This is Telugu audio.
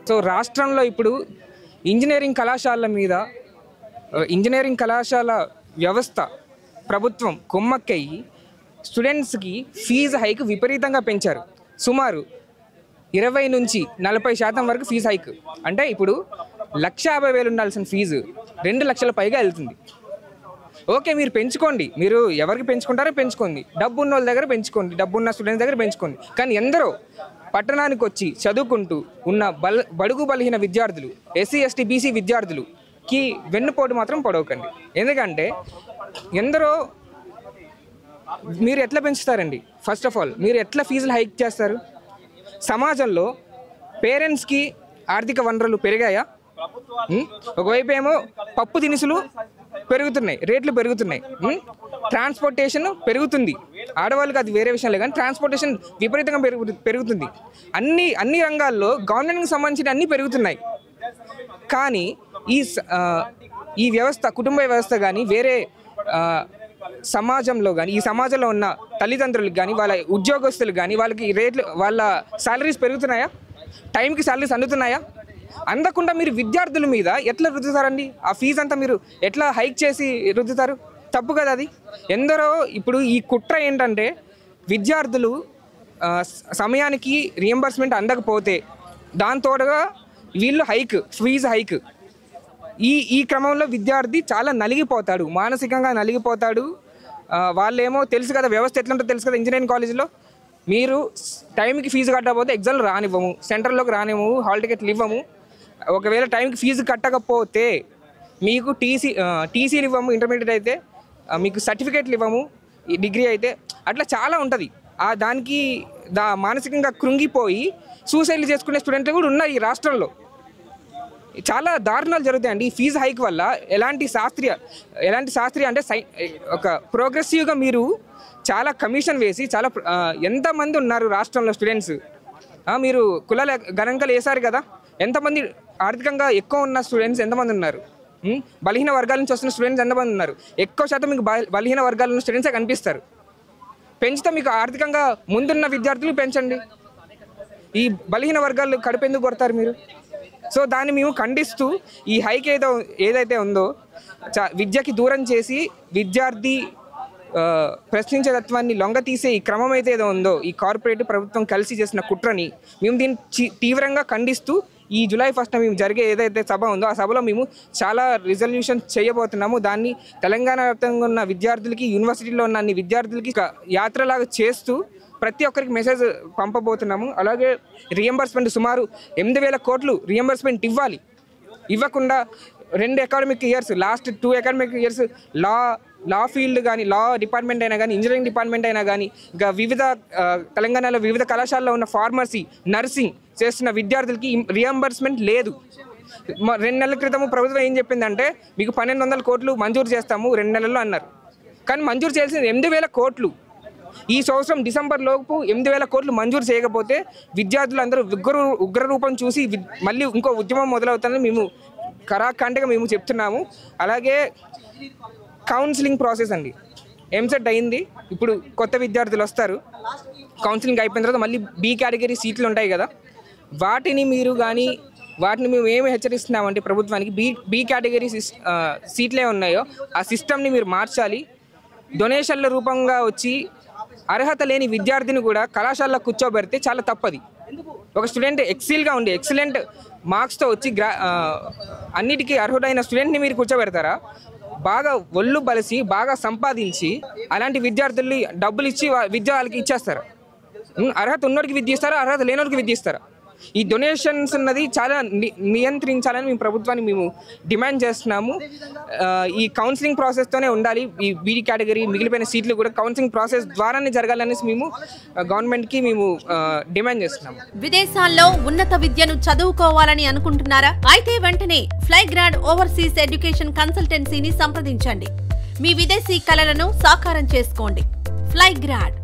సో రాష్ట్రంలో ఇప్పుడు ఇంజనీరింగ్ కళాశాల వ్యవస్థ ప్రభుత్వం కొమ్మక్కయ్యి స్టూడెంట్స్కి ఫీజు హైక్ విపరీతంగా పెంచారు. సుమారు 20 నుంచి 40% వరకు ఫీజు హైక్. అంటే ఇప్పుడు 1,50,000 ఉండాల్సిన ఫీజు 2 లక్షల పైగా వెళ్తుంది. ఓకే, మీరు పెంచుకోండి, మీరు ఎవరికి పెంచుకుంటారో పెంచుకోండి, డబ్బు ఉన్న వాళ్ళ దగ్గర పెంచుకోండి, డబ్బు ఉన్న స్టూడెంట్స్ దగ్గర పెంచుకోండి. కానీ ఎందరో పట్టణానికి వచ్చి చదువుకుంటూ ఉన్న బడుగు బలహీన విద్యార్థులు, ఎస్సీ ఎస్టీ బీసీ విద్యార్థులుకి వెన్నుపోటు మాత్రం పొడవకండి. ఎందుకంటే ఎందరో మీరు ఎట్లా పెంచుతారండి? ఫస్ట్ ఆఫ్ ఆల్ మీరు ఎట్లా ఫీజులు హైక్ చేస్తారు? సమాజంలో పేరెంట్స్కి ఆర్థిక వనరులు పెరిగాయా? ఒకవైపు ఏమో పప్పు దినుసులు పెరుగుతున్నాయి, రేట్లు పెరుగుతున్నాయి, ట్రాన్స్పోర్టేషన్ పెరుగుతుంది. ఆడవాళ్ళకి అది వేరే విషయం లేదు, కానీ ట్రాన్స్పోర్టేషన్ విపరీతంగా పెరుగుతుంది. అన్ని రంగాల్లో గవర్నమెంట్కి సంబంధించిన అన్నీ పెరుగుతున్నాయి. కానీ ఈ వ్యవస్థ, కుటుంబ వ్యవస్థ కానీ వేరే సమాజంలో కానీ, ఈ సమాజంలో ఉన్న తల్లిదండ్రులకు కానీ, వాళ్ళ ఉద్యోగస్తులకు కానీ వాళ్ళకి వాళ్ళ శాలరీస్ పెరుగుతున్నాయా? టైంకి శాలరీస్ అందుతున్నాయా? అందకుండా మీరు విద్యార్థుల మీద ఎట్లా రుద్దుతారండి? ఆ ఫీజు అంతా మీరు ఎట్లా హైక్ చేసి రుద్దుతారు? తప్పు కదా అది. ఎందరో ఇప్పుడు ఈ కుట్ర ఏంటంటే విద్యార్థులు సమయానికి రియంబర్స్మెంట్ అందకపోతే దాంతోడుగా వీళ్ళు ఫీజు హైక్. ఈ క్రమంలో విద్యార్థి చాలా నలిగిపోతాడు, మానసికంగా నలిగిపోతాడు. వాళ్ళేమో తెలుసు కదా వ్యవస్థ ఎట్లుంటుందో తెలుసు కదా. ఇంజనీరింగ్ కాలేజీలో మీరు టైంకి ఫీజు కట్టకపోతే ఎగ్జామ్లు రానివ్వము, సెంటర్లోకి రానివ్వము, హాల్ టికెట్లు ఇవ్వము. ఒకవేళ టైంకి ఫీజు కట్టకపోతే మీకు టీసీలు ఇవ్వము, ఇంటర్మీడియట్ అయితే మీకు సర్టిఫికేట్లు ఇవ్వము, డిగ్రీ అయితే అట్లా చాలా ఉంటుంది. దానికి మానసికంగా కృంగిపోయి సూసైడ్లు చేసుకునే స్టూడెంట్లు కూడా ఉన్నారు ఈ రాష్ట్రంలో. చాలా దారుణాలు జరుగుతాయండి ఈ ఫీజు హైక్ వల్ల. ఎలాంటి శాస్త్రీయ అంటే ఒక ప్రోగ్రెసివ్గా మీరు చాలా కమిషన్ వేసి చాలా ఎంతమంది ఉన్నారు రాష్ట్రంలో స్టూడెంట్స్? మీరు కులాల గణాంకాలు వేశారు కదా, ఎంతమంది ఆర్థికంగా ఎక్కువ ఉన్న స్టూడెంట్స్ ఎంతమంది ఉన్నారు? బలహీన వర్గాల నుంచి వస్తున్న స్టూడెంట్స్ ఎంతమంది ఉన్నారు? ఎక్కువ శాతం మీకు బలహీన వర్గాల ఉన్న స్టూడెంట్సే కనిపిస్తారు. పెంచితే మీకు ఆర్థికంగా ముందున్న విద్యార్థులు పెంచండి, ఈ బలహీన వర్గాలు కడుపెందుకు కొడతారు మీరు? సో దాన్ని మేము ఖండిస్తూ ఈ హైక్ ఏదైతే ఉందో విద్యకి దూరం చేసి విద్యార్థి ప్రశ్నించే తత్వాన్ని లొంగ తీసే ఈ క్రమం అయితే ఏదో ఉందో, ఈ కార్పొరేట్ ప్రభుత్వం కలిసి చేసిన కుట్రని మేము దీన్ని తీవ్రంగా ఖండిస్తూ ఈ జూలై 1న మేము జరిగే ఏదైతే సభ ఉందో ఆ సభలో మేము చాలా రిజల్యూషన్ చేయబోతున్నాము. దాన్ని తెలంగాణ వ్యాప్తంగా ఉన్న విద్యార్థులకి, యూనివర్సిటీలో ఉన్న అన్ని విద్యార్థులకి యాత్రలాగా చేస్తూ ప్రతి ఒక్కరికి మెసేజ్ పంపబోతున్నాము. అలాగే రియంబర్స్మెంట్ సుమారు 8,000 కోట్లు రియంబర్స్మెంట్ ఇవ్వాలి. ఇవ్వకుండా 2 academic years, last 2 academic years law field కానీ, లా డిపార్ట్మెంట్ అయినా కానీ, ఇంజనీరింగ్ డిపార్ట్మెంట్ అయినా కానీ, ఇంకా తెలంగాణలో వివిధ కళాశాలలో ఉన్న ఫార్మసీ, నర్సింగ్ చేస్తున్న విద్యార్థులకి రియంబర్స్మెంట్ లేదు. 2 నెలల క్రితం ప్రభుత్వం ఏం చెప్పిందంటే మీకు 1,200 కోట్లు మంజూరు చేస్తాము 2 నెలల్లో అన్నారు. కానీ మంజూరు చేయాల్సింది 8,000 కోట్లు. ఈ సంవత్సరం డిసెంబర్ లోపు 8,000 కోట్లు మంజూరు చేయకపోతే విద్యార్థులందరూ ఉగ్రరూపం చూసి మళ్ళీ ఇంకో ఉద్యమం మొదలవుతుందని మేము కరాఖండిగా మేము చెప్తున్నాము. అలాగే కౌన్సిలింగ్ ప్రాసెస్ అండి, ఎంసెట్ అయింది, ఇప్పుడు కొత్త విద్యార్థులు వస్తారు, కౌన్సిలింగ్ అయిపోయిన తర్వాత మళ్ళీ బి కేటగిరీ సీట్లు ఉంటాయి కదా, వాటిని మేము ఏమి హెచ్చరిస్తున్నామంటే ప్రభుత్వానికి బి కేటగిరీ సీట్లే ఉన్నాయో ఆ సిస్టమ్ని మీరు మార్చాలి. డొనేషన్ల రూపంగా వచ్చి అర్హత లేని విద్యార్థిని కూడా కళాశాలలో కూర్చోబెడితే చాలా తప్పది. ఒక స్టూడెంట్ ఎక్సలెంట్ మార్క్స్తో వచ్చి అన్నిటికీ అర్హుడైన స్టూడెంట్ని మీరు కూర్చోబెడతారా? బాగా ఒళ్ళు బలిసి బాగా సంపాదించి అలాంటి విద్యార్థుల్ని డబ్బులు ఇచ్చి విద్య వాళ్ళకి ఇచ్చేస్తారా? అర్హత ఉన్నోడికి విద్య ఇస్తారా? అర్హత లేనోడికి విద్య ఇస్తారా? ఈ డొనేషన్స్ ఉన్నది చాలా నియంత్రించాలని మేము ప్రభుత్వాన్ని డిమాండ్ చేస్తున్నాము. ఈ కౌన్సిలింగ్ ప్రాసెస్తోనే ఉండాలి. ఈ బీడీ కేటగిరీ మిగిలిపోయిన సీట్లు కూడా కౌన్సిలింగ్ ప్రాసెస్ ద్వారానే జరగాలనేసి మేము గవర్నమెంట్కి డిమాండ్ చేస్తున్నాము. విదేశాల్లో ఉన్నత విద్యను చదువుకోవాలని అనుకుంటున్నారా? అయితే వెంటనే ఫ్లైగ్రాడ్ ఓవర్సీస్ ఎడ్యుకేషన్ కన్సల్టెన్సీని సంప్రదించండి. మీ విదేశీ కలలను సాకారం చేసుకోండి. ఫ్లైగ్రాడ్